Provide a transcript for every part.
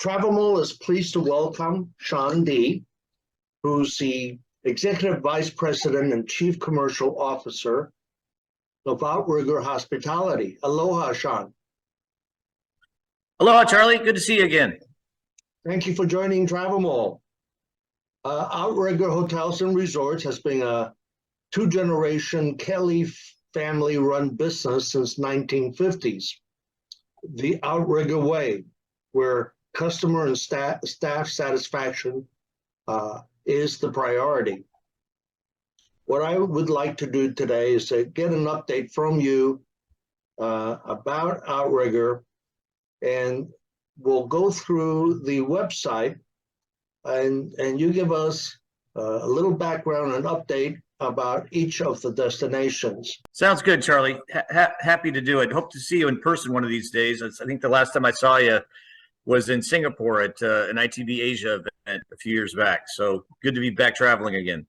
TravelMole is pleased to welcome Sean D., who's the Executive Vice President and Chief Commercial Officer of Outrigger Hospitality. Aloha, Sean. Aloha, Charlie. Good to see you again. Thank you for joining TravelMole. Outrigger Hotels and Resorts has been a two-generation Kelly family-run business since 1950s. The Outrigger way, where customer and staff satisfaction is the priority. What I would like to do today is to get an update from you about Outrigger, and we'll go through the website and you give us a little background and update about each of the destinations. Sounds good, Charlie. Happy to do it. Hope to see you in person one of these days. I think the last time I saw you was in Singapore at an ITB Asia event a few years back. So good to be back traveling again.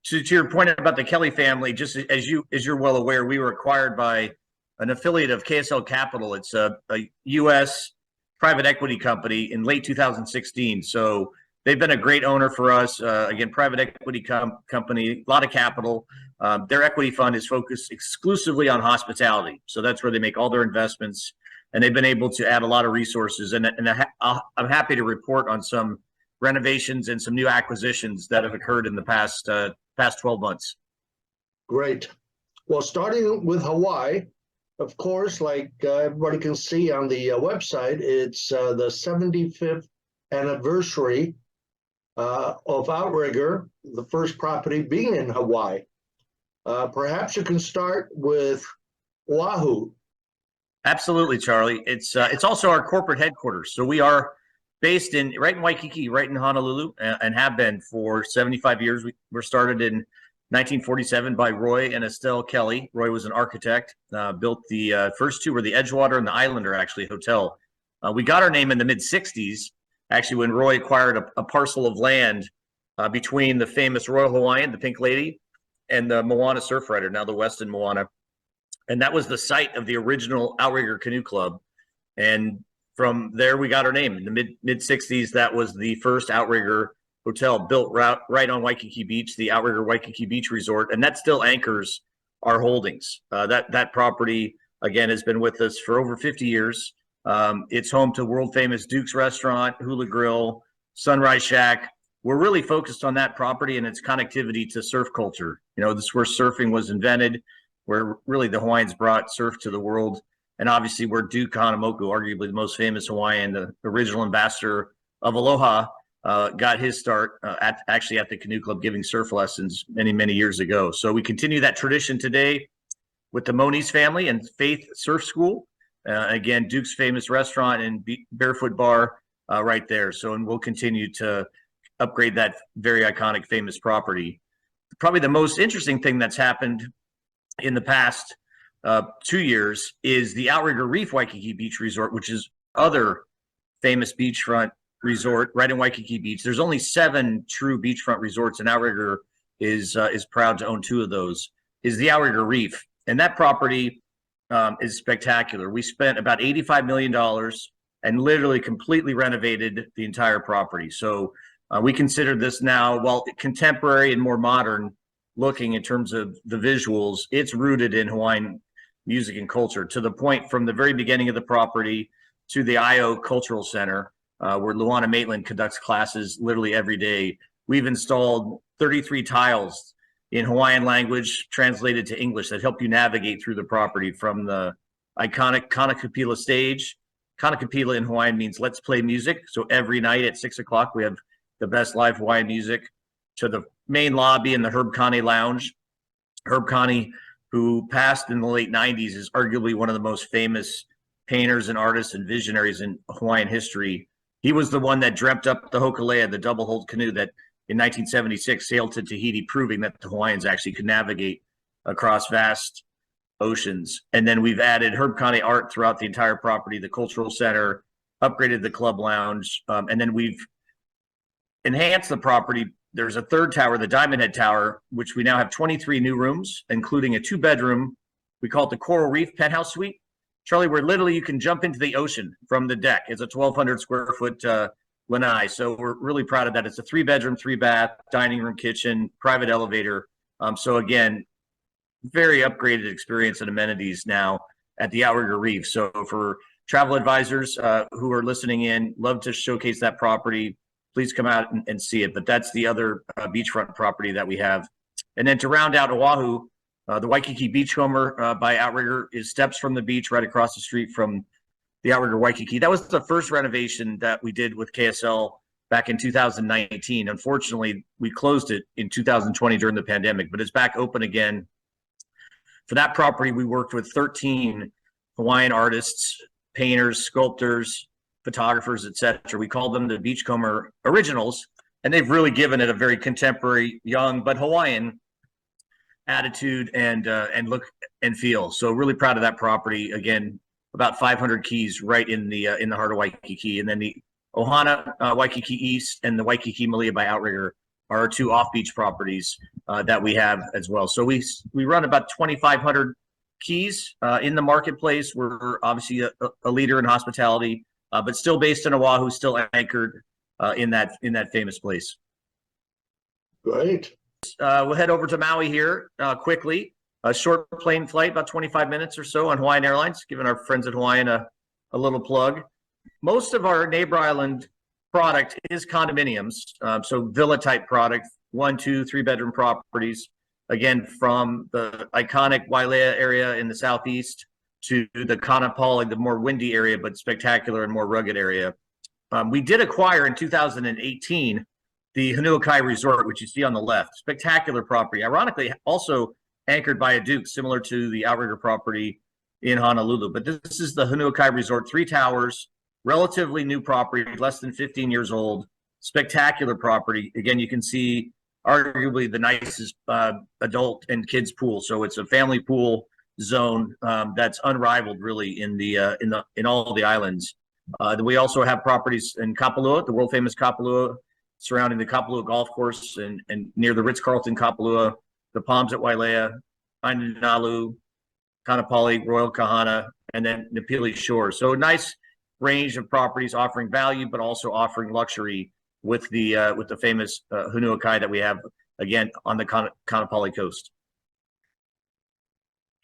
To your point about the Kelly family, just as you're well aware, we were acquired by an affiliate of KSL Capital. It's a U.S. private equity company in late 2016. So they've been a great owner for us. Again, private equity company, a lot of capital. Their equity fund is focused exclusively on hospitality. So that's where they make all their investments. And they've been able to add a lot of resources. And I'm happy to report on some renovations and some new acquisitions that have occurred in the past 12 months. Great. Well, starting with Hawaii, of course, like everybody can see on the website, it's the 75th anniversary of Outrigger, the first property being in Hawaii. Perhaps you can start with Oahu. Absolutely, Charlie. It's also our corporate headquarters. So we are based right in Waikiki, right in Honolulu, and have been for 75 years. We were started in 1947 by Roy and Estelle Kelly. Roy was an architect, built the first two were the Edgewater and the Islander, actually, hotel. We got our name in the mid-'60s, actually, when Roy acquired a parcel of land between the famous Royal Hawaiian, the Pink Lady, and the Moana Surfrider, now the Westin Moana. And that was the site of the original Outrigger Canoe Club. And from there, we got our name. In the mid-'60s, that was the first Outrigger hotel built right on Waikiki Beach, the Outrigger Waikiki Beach Resort. And that still anchors our holdings. That property, again, has been with us for over 50 years. It's home to world-famous Duke's Restaurant, Hula Grill, Sunrise Shack. We're really focused on that property and its connectivity to surf culture. You know, this is where surfing was invented, where really the Hawaiians brought surf to the world. And obviously where Duke Kahanamoku, arguably the most famous Hawaiian, the original ambassador of Aloha, got his start actually at the Canoe Club giving surf lessons many, many years ago. So we continue that tradition today with the Moniz family and Faith Surf School. Again, Duke's famous restaurant and Barefoot Bar right there. So, and we'll continue to upgrade that very iconic, famous property. Probably the most interesting thing that's happened in the past 2 years is the Outrigger Reef Waikiki Beach Resort, which is other famous beachfront resort right in Waikiki Beach. There's only 7 true beachfront resorts, and Outrigger is proud to own 2 of those. Is the Outrigger Reef, and that property is spectacular. We spent about $85 million and literally completely renovated the entire property. So we consider this now, while contemporary and more modern looking in terms of the visuals, it's rooted in Hawaiian music and culture, to the point from the very beginning of the property to the Io Cultural Center, where Luana Maitland conducts classes literally every day. We've installed 33 tiles in Hawaiian language translated to English that help you navigate through the property, from the iconic Kanakapila stage. Kanakapila in Hawaiian means let's play music. So every night at 6 o'clock, we have the best live Hawaiian music, to the main lobby and the Herb Kane Lounge. Herb Kane, who passed in the late 90s, is arguably one of the most famous painters and artists and visionaries in Hawaiian history. He was the one that dreamt up the Hokulea, the double-hulled canoe that in 1976 sailed to Tahiti, proving that the Hawaiians actually could navigate across vast oceans. And then we've added Herb Kane art throughout the entire property, the cultural center, upgraded the club lounge, and then we've enhanced the property. There's a third tower, the Diamond Head Tower, which we now have 23 new rooms, including a 2-bedroom. We call it the Coral Reef Penthouse Suite. Charlie, where literally you can jump into the ocean from the deck. It's a 1,200 square foot lanai. So we're really proud of that. It's a 3-bedroom, 3-bath, dining room, kitchen, private elevator. So again, very upgraded experience and amenities now at the Outrigger Reef. So for travel advisors who are listening in, love to showcase that property. Please come out and see it. But that's the other beachfront property that we have. And then to round out Oahu, the Waikiki Beachcomber by Outrigger is steps from the beach right across the street from the Outrigger Waikiki. That was the first renovation that we did with KSL back in 2019. Unfortunately, we closed it in 2020 during the pandemic, but it's back open again. For that property, we worked with 13 Hawaiian artists, painters, sculptors, photographers, etc. We call them the Beachcomber Originals, and they've really given it a very contemporary, young, but Hawaiian attitude and look and feel. So really proud of that property. Again, about 500 keys right in the heart of Waikiki. And then the Ohana Waikiki East and the Waikiki Malia by Outrigger are our 2 off-beach properties that we have as well. So we run about 2,500 keys in the marketplace. We're obviously a leader in hospitality, but still based in Oahu, still anchored in that famous place. Great. We'll head over to Maui here quickly. A short plane flight, about 25 minutes or so on Hawaiian Airlines, giving our friends at Hawaiian a little plug. Most of our neighbor island product is condominiums, so villa-type product, 1, 2, 3-bedroom properties. Again, from the iconic Wailea area in the southeast to the Kanapali, the more windy area, but spectacular and more rugged area. We did acquire in 2018 the Hanuakai Resort, which you see on the left. Spectacular property. Ironically, also anchored by a Duke, similar to the Outrigger property in Honolulu. But this is the Hanuakai Resort, 3 towers, relatively new property, less than 15 years old. Spectacular property. Again, you can see arguably the nicest adult and kids pool. So it's a family pool zone that's unrivaled really in all the islands. We also have properties in Kapalua, the world famous Kapalua, surrounding the Kapalua golf course and near the Ritz-Carlton Kapalua, the Palms at Wailea, Ainalu, Kanapali, Royal Kahana, and then Napili Shore. So a nice range of properties offering value, but also offering luxury with the famous Hanuakai that we have, again, on the Kanapali coast.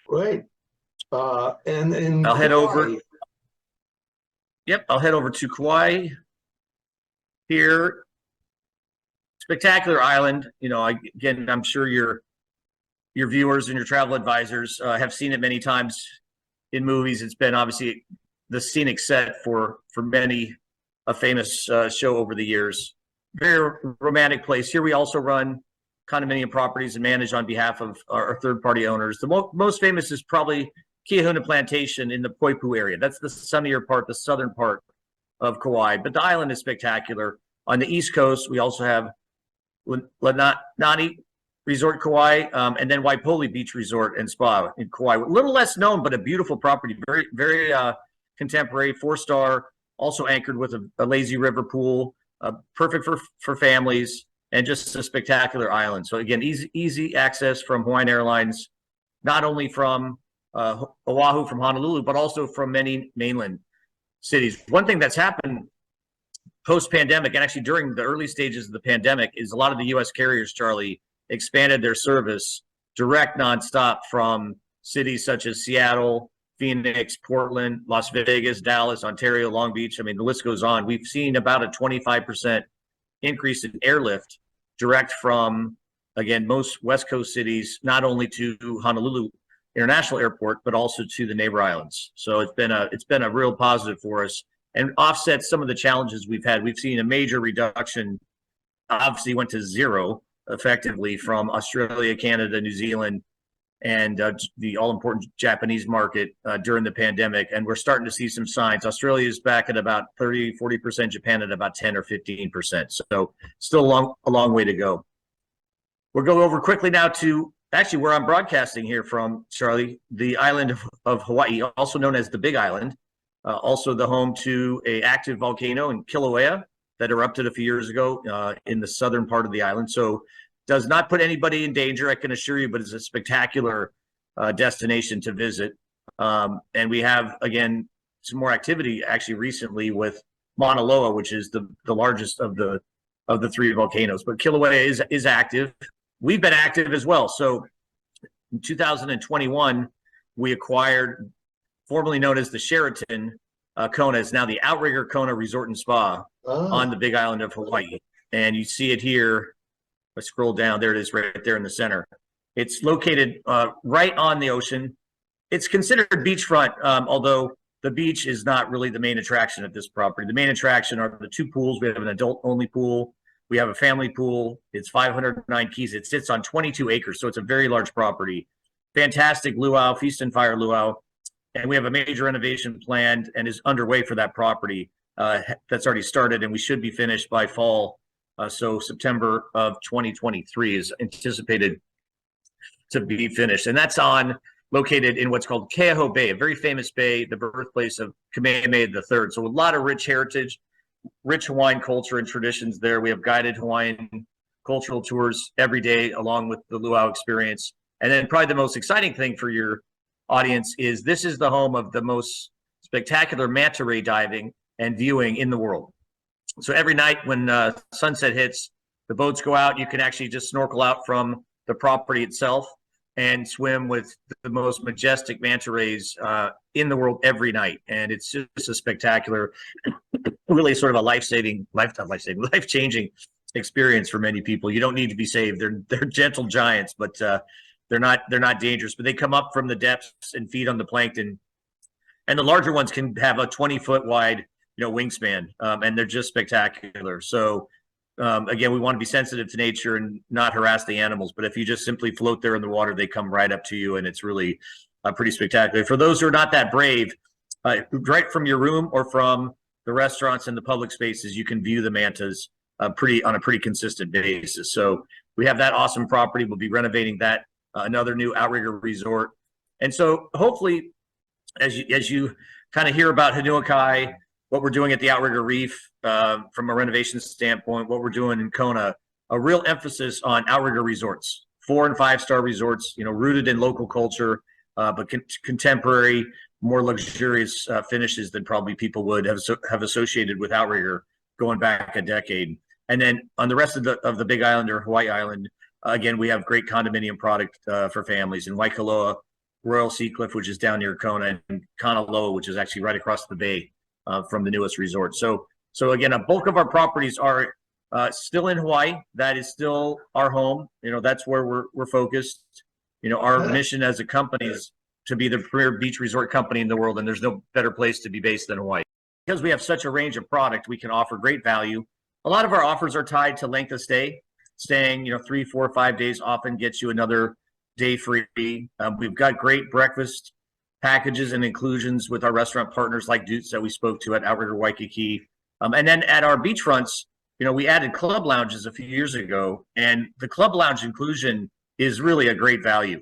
Great. And I'll head over. Yep, I'll head over to Kauai here. Spectacular island. You know, again, I'm sure your viewers and your travel advisors have seen it many times in movies. It's been obviously the scenic set for many a famous show over the years. Very romantic place. Here we also run condominium properties and manage on behalf of our third-party owners. The most famous is probably Kiahuna Plantation in the Poipu area. That's the sunnier part, the southern part of Kauai. But the island is spectacular. On the east coast, we also have Lanani Resort Kauai, and then Waipoli Beach Resort and Spa in Kauai. A little less known, but a beautiful property. Very, very contemporary, 4-star, also anchored with a lazy river pool, perfect for families, and just a spectacular island. So again, easy access from Hawaiian Airlines, not only from Oahu, from Honolulu, but also from many mainland cities. One thing that's happened post-pandemic, and actually during the early stages of the pandemic, is a lot of the U.S. carriers, Charlie, expanded their service direct nonstop from cities such as Seattle, Phoenix, Portland, Las Vegas, Dallas, Ontario, Long Beach. I mean, the list goes on. We've seen about a 25% increase in airlift direct from, again, most West Coast cities, not only to Honolulu International Airport, but also to the neighbor islands. So it's been a real positive for us and offsets some of the challenges we've had. We've seen a major reduction, obviously went to zero effectively from Australia, Canada, New Zealand, and the all-important Japanese market during the pandemic. And we're starting to see some signs. Australia is back at about 30, 40%, Japan at about 10 or 15%. So still a long way to go. We'll go over quickly now to actually where I'm broadcasting here from, Charlie, the island of Hawaii, also known as the Big Island, also the home to an active volcano in Kilauea that erupted a few years ago in the southern part of the island. So does not put anybody in danger, I can assure you, but it's a spectacular destination to visit. And we have, again, some more activity actually recently with Mauna Loa, which is the largest of the three volcanoes. But Kilauea is active. We've been active as well. So in 2021, we acquired, formerly known as the Sheraton Kona, is now the Outrigger Kona Resort and Spa on the Big Island of Hawaii. And you see it here. I scroll down. There it is, right there in the center. It's located right on the ocean. It's considered beachfront, although the beach is not really the main attraction at this property. The main attraction are the two pools. We have an adult-only pool. We have a family pool. It's 509 keys. It sits on 22 acres, so it's a very large property. Fantastic luau, feast and fire luau. And we have a major renovation planned and is underway for that property. That's already started, and we should be finished by fall. So September of 2023 is anticipated to be finished. And that's located in what's called Keaho Bay, a very famous bay, the birthplace of Kamehameha III. So a lot of rich heritage, rich Hawaiian culture and traditions there. We have guided Hawaiian cultural tours every day along with the luau experience. And then probably the most exciting thing for your audience is this is the home of the most spectacular manta ray diving and viewing in the world. So every night when sunset hits, the boats go out. You can actually just snorkel out from the property itself and swim with the most majestic manta rays in the world every night. And it's just a spectacular, really sort of a life-changing experience for many people. You don't need to be saved. They're gentle giants, but they're not dangerous. But they come up from the depths and feed on the plankton. And the larger ones can have a 20-foot wide wingspan, and they're just spectacular. So again, we want to be sensitive to nature and not harass the animals, but if you just simply float there in the water, they come right up to you, and it's really pretty spectacular. For those who are not that brave, right from your room or from the restaurants and the public spaces, you can view the mantas on a pretty consistent basis. So we have that awesome property. We'll be renovating that, another new Outrigger resort. And so hopefully, as you kind of hear about Hanuakai, what we're doing at the Outrigger Reef from a renovation standpoint, what we're doing in Kona, a real emphasis on Outrigger resorts, 4- and 5-star resorts, rooted in local culture, but contemporary, more luxurious finishes than probably people would have associated with Outrigger going back a decade. And then on the rest of the Big Island or Hawaii Island, again, we have great condominium product for families in Waikoloa, Royal Sea Cliff, which is down near Kona, and Kanaloa, which is actually right across the bay from the newest resort. So again, a bulk of our properties are still in Hawaii. That is still our home. That's where we're focused. Our mission as a company is to be the premier beach resort company in the world, and there's no better place to be based than Hawaii. Because we have such a range of product, we can offer great value. A lot of our offers are tied to length of stay. Staying 3, 4, 5 days often gets you another day free. We've got great breakfast packages and inclusions with our restaurant partners like Dutz that we spoke to at Outrigger Waikiki. And then at our beachfronts, we added club lounges a few years ago, and the club lounge inclusion is really a great value.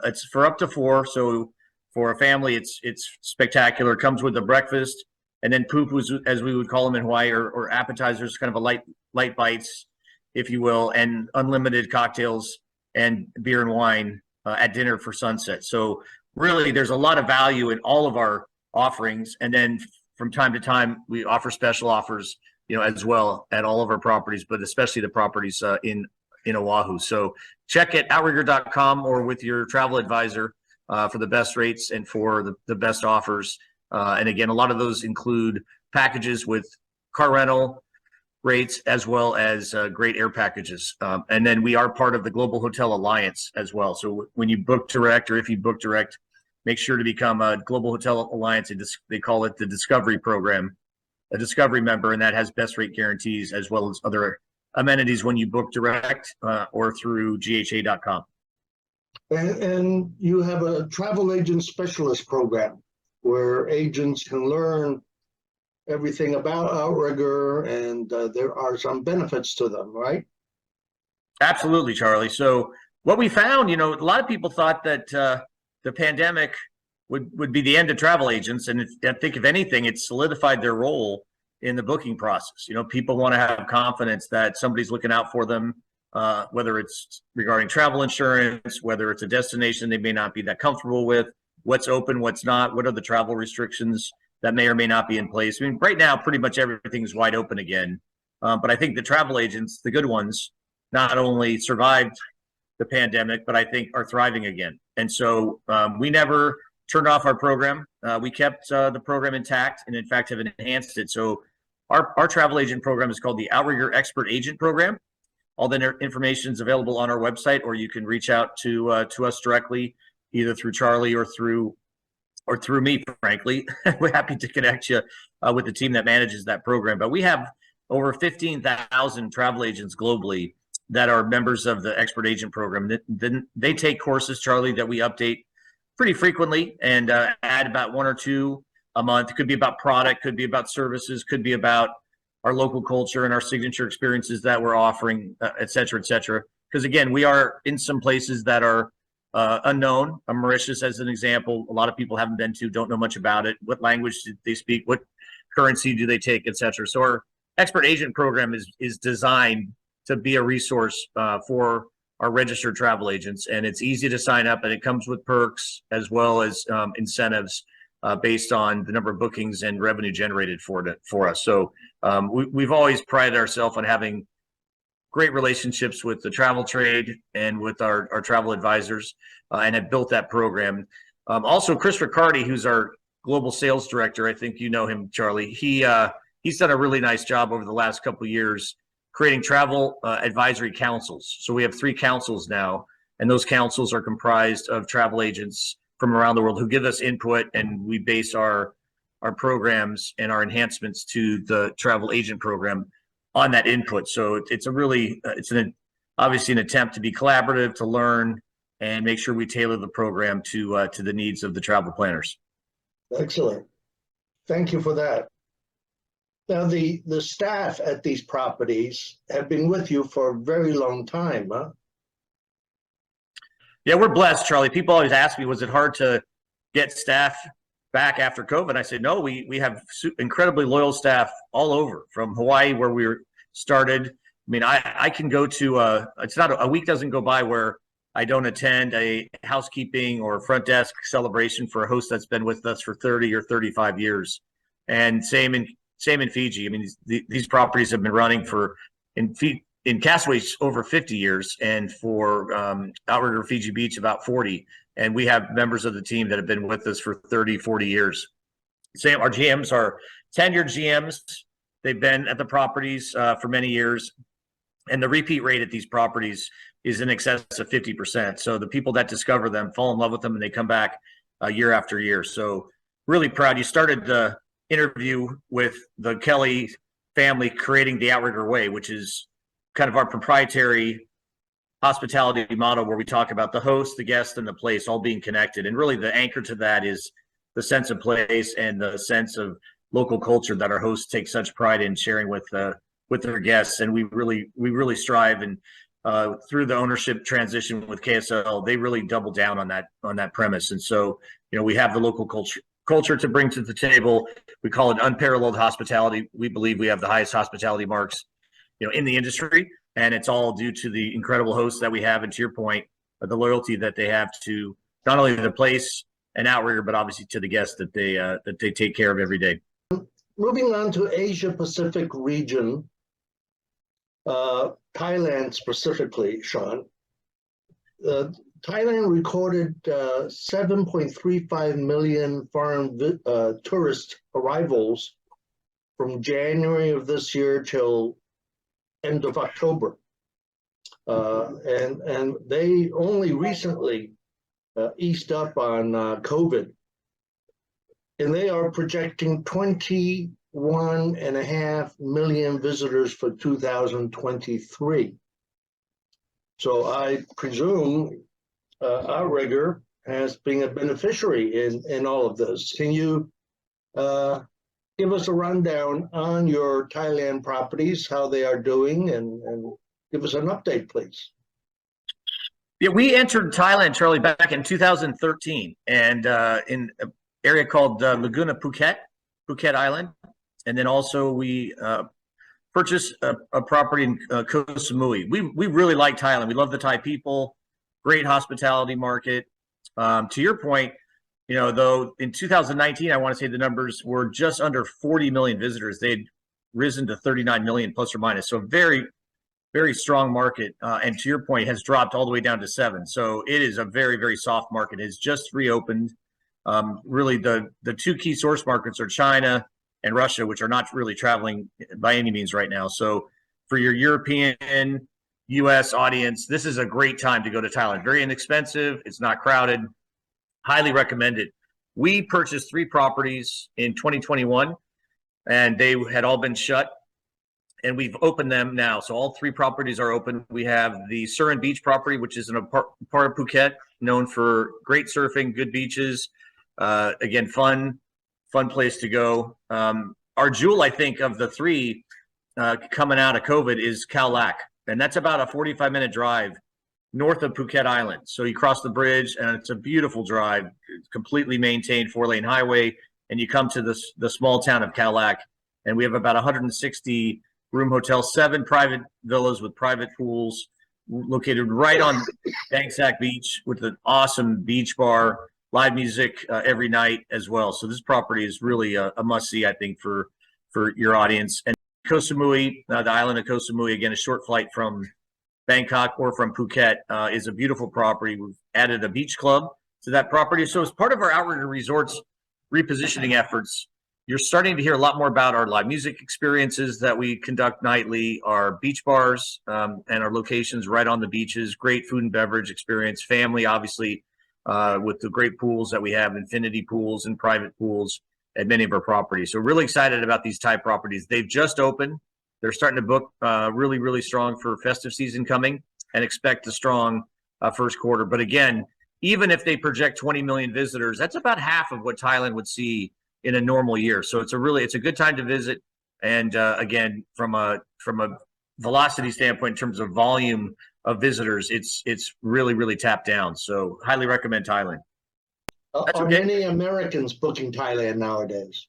It's for up to 4, so for a family, it's spectacular. It comes with a breakfast, and then pupus, as we would call them in Hawaii, or appetizers, kind of a light bites, if you will, and unlimited cocktails and beer and wine at dinner for sunset. So really, there's a lot of value in all of our offerings. And then from time to time, we offer special offers, as well at all of our properties, but especially the properties in Oahu. So check at outrigger.com or with your travel advisor for the best rates and for the best offers. And again, a lot of those include packages with car rental rates as well as great air packages. And then we are part of the Global Hotel Alliance as well. So when you book direct, or if you book direct, make sure to become a Global Hotel Alliance. They call it the Discovery Program, a Discovery member, and that has best rate guarantees as well as other amenities when you book direct or through GHA.com. And you have a travel agent specialist program where agents can learn everything about Outrigger, and there are some benefits to them, right? Absolutely, Charlie. So what we found, a lot of people thought that the pandemic would be the end of travel agents, and I think if anything, it solidified their role in the booking process. People want to have confidence that somebody's looking out for them, whether it's regarding travel insurance, whether it's a destination they may not be that comfortable with, what's open, what's not, what are the travel restrictions that may or may not be in place. I mean, right now, pretty much everything's wide open again. But I think the travel agents, the good ones, not only survived the pandemic, but I think are thriving again. And so we never turned off our program. We kept the program intact, and in fact have enhanced it. So our travel agent program is called the Outrigger Expert Agent Program. All the information is available on our website, or you can reach out to us directly, either through Charlie or through me, frankly. We're happy to connect you with the team that manages that program. But we have over 15,000 travel agents globally that are members of the Expert Agent Program. Then they take courses, Charlie, that we update pretty frequently and add about 1 or 2 a month. It could be about product, could be about services, could be about our local culture and our signature experiences that we're offering, et cetera, et cetera. Because again, we are in some places that are unknown. Mauritius, as an example, a lot of people haven't been to, don't know much about it. What language do they speak? What currency do they take, et cetera? So our Expert Agent Program is designed to be a resource for our registered travel agents, and it's easy to sign up, and it comes with perks as well as incentives based on the number of bookings and revenue generated for us. So we've always prided ourselves on having great relationships with the travel trade and with our travel advisors, and have built that program. Also, Chris Riccardi, who's our global sales director, I think you know him, Charlie. He's done a really nice job over the last couple of years creating travel advisory councils. So we have 3 councils now, and those councils are comprised of travel agents from around the world who give us input, and we base our programs and our enhancements to the travel agent program on that input. So it's obviously an attempt to be collaborative, to learn, and make sure we tailor the program to the needs of the travel planners. Excellent. Thank you for that. Now, the staff at these properties have been with you for a very long time, huh? Yeah, we're blessed, Charlie. People always ask me, was it hard to get staff back after COVID? I said, no, we have incredibly loyal staff all over, from Hawaii, where we started. I mean, I can go to, it's not a week doesn't go by where I don't attend a housekeeping or front desk celebration for a host that's been with us for 30 or 35 years. And same in Fiji. I mean, these properties have been running in Castaways over 50 years, and for Outrigger Fiji Beach about 40. And we have members of the team that have been with us for 30, 40 years. Our GMs are tenured GMs. They've been at the properties for many years. And the repeat rate at these properties is in excess of 50%. So the people that discover them fall in love with them, and they come back year after year. So really proud. You started the interview with the Kelly family creating the Outrigger Way, which is kind of our proprietary hospitality model, where we talk about the host, the guest, and the place all being connected. And really the anchor to that is the sense of place and the sense of local culture that our hosts take such pride in sharing with their guests. And we really strive, and through the ownership transition with KSL, they really double down on that premise. And so, we have the local culture to bring to the table. We call it unparalleled hospitality. We believe we have the highest hospitality marks, in the industry, and it's all due to the incredible hosts that we have, and to your point, the loyalty that they have to not only the place and Outrigger, but obviously to the guests that they take care of every day. Moving on to Asia Pacific region, Thailand specifically, Sean. Thailand recorded 7.35 million foreign tourist arrivals from January of this year till end of October. And they only recently eased up on COVID. And they are projecting 21.5 million visitors for 2023. So I presume Outrigger has been a beneficiary in all of this. Can you give us a rundown on your Thailand properties, how they are doing, and give us an update, please? Yeah, we entered Thailand, Charlie, back in 2013, and in an area called Laguna Phuket Island. And then also we purchased a property in Koh Samui. We really like Thailand. We love the Thai people, great hospitality market. To your point, though in 2019, I want to say the numbers were just under 40 million visitors. They'd risen to 39 million plus or minus. So very, very strong market. And to your point, has dropped all the way down to 7. So it is a very, very soft market. It's just reopened. Really, the two key source markets are China and Russia, which are not really traveling by any means right now. So for your European, U.S. audience, this is a great time to go to Thailand. Very inexpensive. It's not crowded. Highly recommended. We purchased 3 properties in 2021, and they had all been shut, and we've opened them now. So all 3 properties are open. We have the Surin Beach property, which is in a part of Phuket, known for great surfing, good beaches. Again, fun place to go. Our jewel, I think, of the 3 coming out of COVID is Khao Lak, and that's about a 45-minute drive north of Phuket Island. So you cross the bridge, and it's a beautiful drive, completely maintained 4-lane highway, and you come to the small town of Khao Lak, and we have about 160 room hotels, 7 private villas with private pools located right on Bang Sak Beach with an awesome beach bar, live music every night as well. So this property is really a must-see, I think, for your audience. And Koh Samui, the island of Koh Samui, again, a short flight from Bangkok or from Phuket, is a beautiful property. We've added a beach club to that property. So as part of our Outrigger Resorts repositioning efforts, you're starting to hear a lot more about our live music experiences that we conduct nightly, our beach bars, and our locations right on the beaches, great food and beverage experience, family, obviously, with the great pools that we have, infinity pools and private pools at many of our properties. So really excited about these Thai properties. They've just opened. They're starting to book really, really strong for festive season coming, and expect a strong first quarter. But again, even if they project 20 million visitors, that's about half of what Thailand would see in a normal year. So it's a good time to visit. And again, from a velocity standpoint, in terms of volume of visitors, it's really, really tapped down. So highly recommend Thailand. Are many Americans booking Thailand nowadays?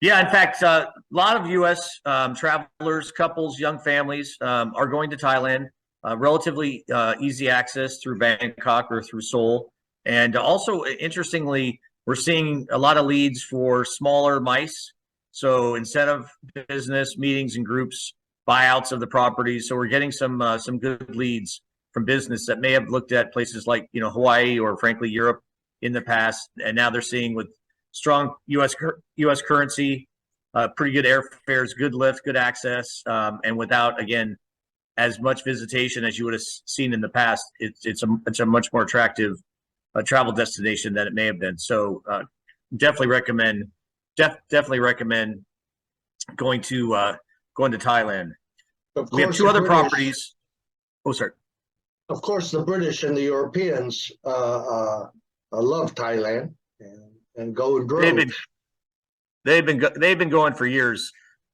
Yeah, in fact, a lot of U.S. Travelers, couples, young families are going to Thailand. Relatively easy access through Bangkok or through Seoul. And also, interestingly, we're seeing a lot of leads for smaller MICE. So instead of business meetings and groups, buyouts of the properties. So we're getting some good leads from business that may have looked at places like Hawaii or frankly Europe in the past, and now they're seeing with strong U.S. currency, pretty good airfares, good lift, good access, and without, again, as much visitation as you would have seen in the past. It's a much more attractive travel destination than it may have been. So definitely recommend going to Thailand. We have 2 other properties. Oh, sorry. Of course, the British and the Europeans love Thailand and go in droves. They've been going for years.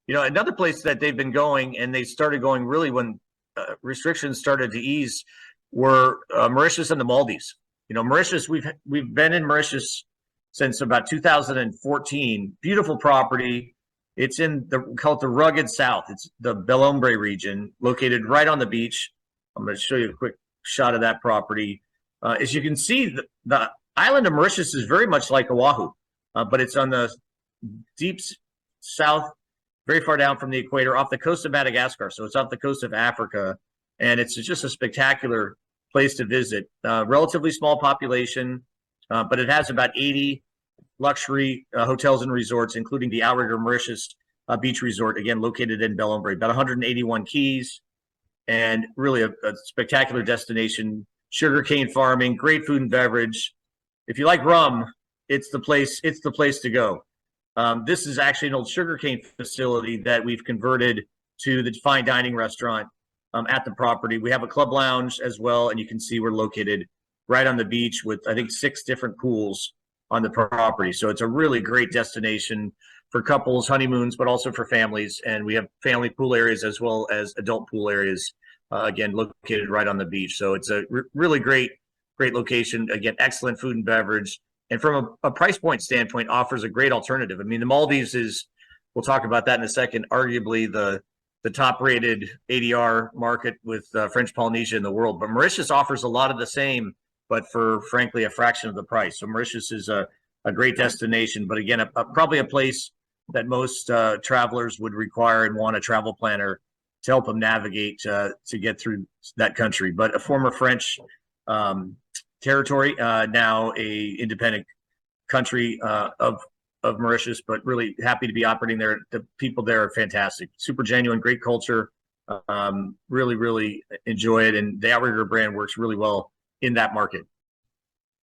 Another place that they've been going, and they started going really when restrictions started to ease, were Mauritius and the Maldives. Mauritius, we've been in Mauritius since about 2014. Beautiful property. It's called the rugged south. It's the Belombre region, located right on the beach. I'm going to show you a quick shot of that property. As you can see, the island of Mauritius is very much like Oahu, but it's on the deep south, very far down from the equator, off the coast of Madagascar. So it's off the coast of Africa, and it's just a spectacular place to visit. Relatively small population, but it has about 80 luxury hotels and resorts, including the Outrigger Mauritius Beach Resort, again, located in Belombre. About 181 keys, and really a spectacular destination. Sugarcane farming, great food and beverage. If you like rum, it's the place to go. This is actually an old sugarcane facility that we've converted to the fine dining restaurant at the property. We have a club lounge as well, and you can see we're located right on the beach with, I think, 6 different pools on the property. So it's a really great destination for couples, honeymoons, but also for families. And we have family pool areas as well as adult pool areas, again, located right on the beach. So it's a really great location. Again, excellent food and beverage. And from a price point standpoint, offers a great alternative. I mean, the Maldives is, we'll talk about that in a second, arguably the top-rated ADR market with French Polynesia in the world. But Mauritius offers a lot of the same but for frankly a fraction of the price. So Mauritius is a great destination, but again, probably a place that most travelers would require and want a travel planner to help them navigate to get through that country. But a former French territory, now a independent country of Mauritius, but really happy to be operating there. The people there are fantastic, super genuine, great culture. Really enjoy it, and the Outrigger brand works really well in that market.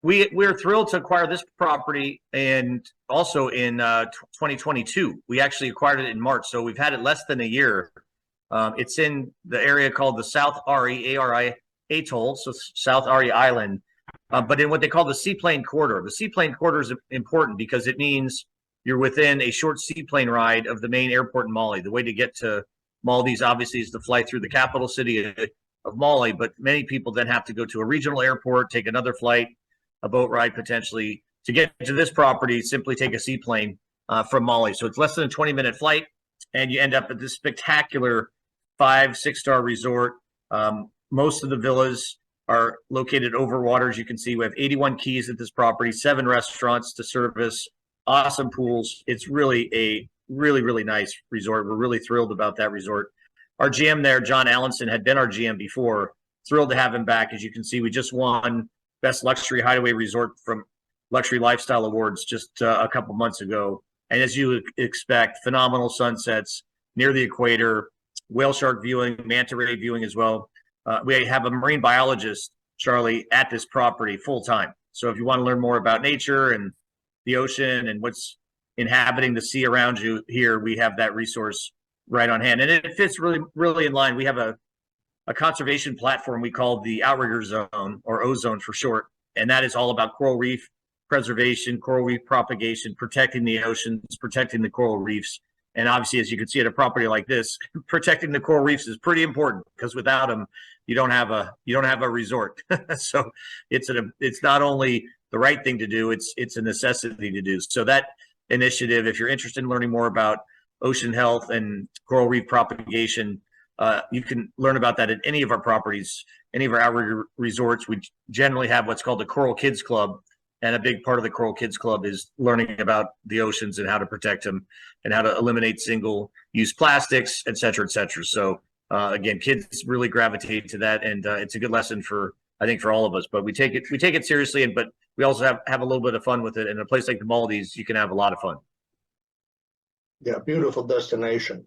We're thrilled to acquire this property, and also in 2022. We actually acquired it in March, so we've had it less than a year. It's in the area called the South Ari, A-R-I, Atoll, so South Ari Island, but in what they call the seaplane corridor. The seaplane corridor is important because it means you're within a short seaplane ride of the main airport in Mali. The way to get to Maldives, obviously, is to fly through the capital city of Mali, but many people then have to go to a regional airport, take another flight, a boat ride potentially. To get to this property, simply take a seaplane from Mali. So it's less than a 20-minute flight, and you end up at this spectacular 5-6-star resort. Most of the villas are located over water. As you can see, we have 81 keys at this property, 7 restaurants to service, awesome pools. It's really a really nice resort. We're really thrilled about that resort. Our GM there, John Allenson, had been our GM before. Thrilled to have him back. As you can see, we just won Best Luxury Hideaway Resort from Luxury Lifestyle Awards just a couple months ago. And as you expect, phenomenal sunsets near the equator, whale shark viewing, manta ray viewing as well. We have a marine biologist, Charlie, at this property full time. So if you want to learn more about nature and the ocean and what's inhabiting the sea around you here, we have that resource right on hand. And it fits really in line. We have a conservation platform we call the Outrigger Zone, or Ozone for short. And that is all about coral reef preservation, coral reef propagation, protecting the oceans, protecting the coral reefs. And obviously, as you can see at a property like this, protecting the coral reefs is pretty important, because without them, you don't have a resort. So it's not only the right thing to do, it's a necessity to do. So that initiative, if you're interested in learning more about ocean health and coral reef propagation, you can learn about that at any of our properties, any of our Outrigger resorts. We generally have what's called the Coral Kids Club, and a big part of the Coral Kids Club is learning about the oceans and how to protect them and how to eliminate single-use plastics, et cetera, et cetera. So again, kids really gravitate to that, and it's a good lesson I think for all of us. But we take it seriously, but we also have a little bit of fun with it. And in a place like the Maldives, you can have a lot of fun. Yeah, beautiful destination.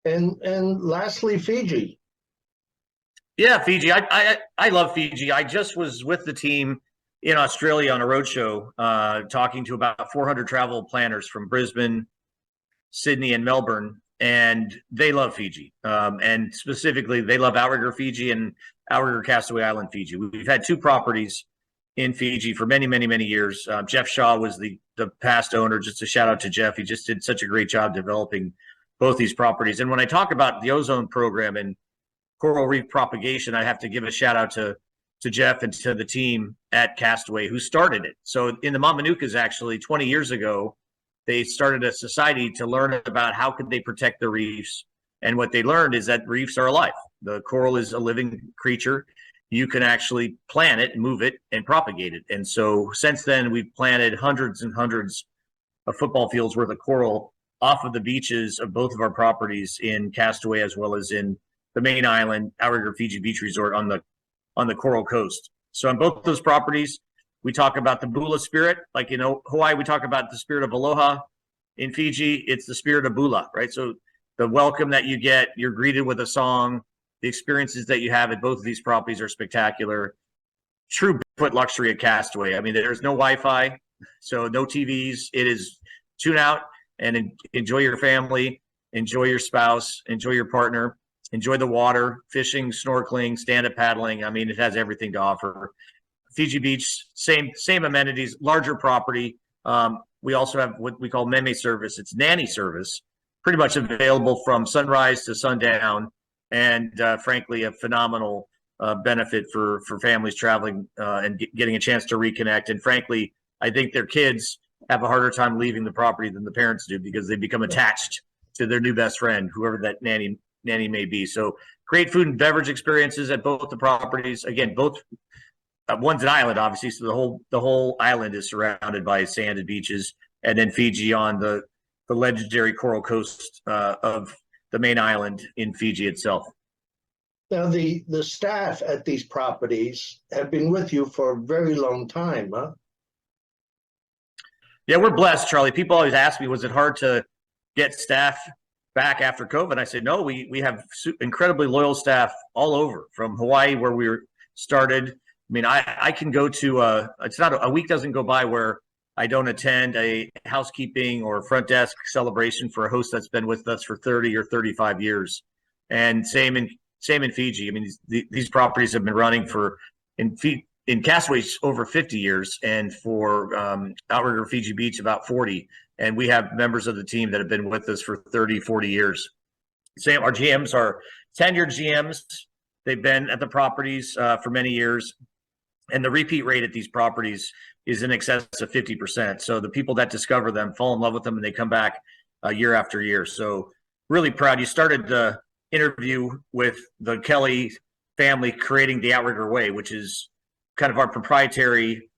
And lastly, Fiji. Yeah, Fiji. I love Fiji. I just was with the team in Australia on a roadshow, talking to about 400 travel planners from Brisbane, Sydney, and Melbourne, and they love Fiji. And specifically, they love Outrigger Fiji and Outrigger Castaway Island Fiji. We've had 2 properties in Fiji for many years. Jeff Shaw was the past owner. Just a shout out to Jeff. He just did such a great job developing both these properties. And when I talk about the ozone program and coral reef propagation, I have to give a shout out to Jeff and to the team at Castaway who started it. So in the Mamanukas, actually 20 years ago, they started a society to learn about how could they protect the reefs. And what they learned is that reefs are alive. The coral is a living creature. You can actually plant it, move it, and propagate it. And so since then, we've planted hundreds and hundreds of football fields worth of coral off of the beaches of both of our properties in Castaway, as well as in the main island, Outrigger Fiji Beach Resort on the Coral Coast. So on both those properties, we talk about the Bula spirit. Like, Hawaii, we talk about the spirit of aloha. In Fiji, it's the spirit of Bula, right? So the welcome that you get, you're greeted with a song. The experiences that you have at both of these properties are spectacular. True foot luxury at Castaway. I mean, there's no Wi-Fi, so no TVs. It is tune out and enjoy your family, enjoy your spouse, enjoy your partner, enjoy the water, fishing, snorkeling, stand-up paddling. I mean, it has everything to offer. Fiji Beach, same amenities, larger property. We also have what we call meme service. It's nanny service, pretty much available from sunrise to sundown, and frankly, a phenomenal benefit for families traveling and getting a chance to reconnect. And frankly, I think their kids have a harder time leaving the property than the parents do, because they become attached to their new best friend, whoever that nanny may be. So great food and beverage experiences at both the properties. Again, both One's an island, obviously, so the whole island is surrounded by sand and beaches, and then Fiji on the legendary coral coast of the main island in Fiji itself. Now, the staff at these properties have been with you for a very long time, huh? Yeah, we're blessed, Charlie. People always ask me, was it hard to get staff back after COVID? I said, no, we have incredibly loyal staff all over, from Hawaii, where we were started. I mean, I can go to it's not a week doesn't go by where I don't attend a housekeeping or front desk celebration for a host that's been with us for 30 or 35 years. And same in Fiji. I mean, these properties have been running in Castaways over 50 years, and for Outrigger Fiji Beach about 40. And we have members of the team that have been with us for 30, 40 years. Our GMs are tenured GMs. They've been at the properties for many years. And the repeat rate at these properties is in excess of 50%. So the people that discover them fall in love with them, and they come back year after year. So really proud. You started the interview with the Kelly family creating the Outrigger Way, which is kind of our proprietary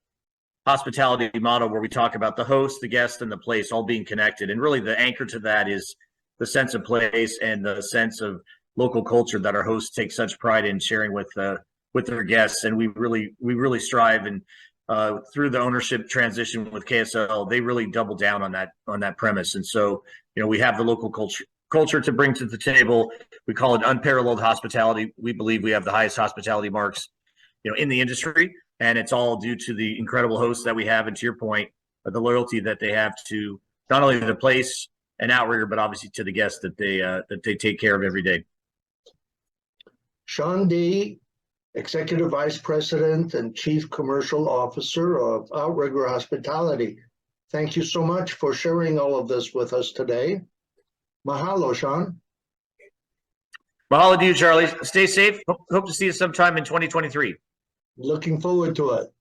hospitality model, where we talk about the host, the guest, and the place all being connected. And really the anchor to that is the sense of place and the sense of local culture that our hosts take such pride in sharing with their guests. And we really strive, and through the ownership transition with KSL, they really double down on that premise. And so, we have the local culture to bring to the table. We call it unparalleled hospitality. We believe we have the highest hospitality marks, in the industry, and it's all due to the incredible hosts that we have, and to your point, the loyalty that they have to not only the place and Outrigger, but obviously to the guests that they take care of every day. Sean D., Executive Vice President and Chief Commercial Officer of Outrigger Hospitality. Thank you so much for sharing all of this with us today. Mahalo, Sean. Mahalo to you, Charlie. Stay safe. Hope to see you sometime in 2023. Looking forward to it.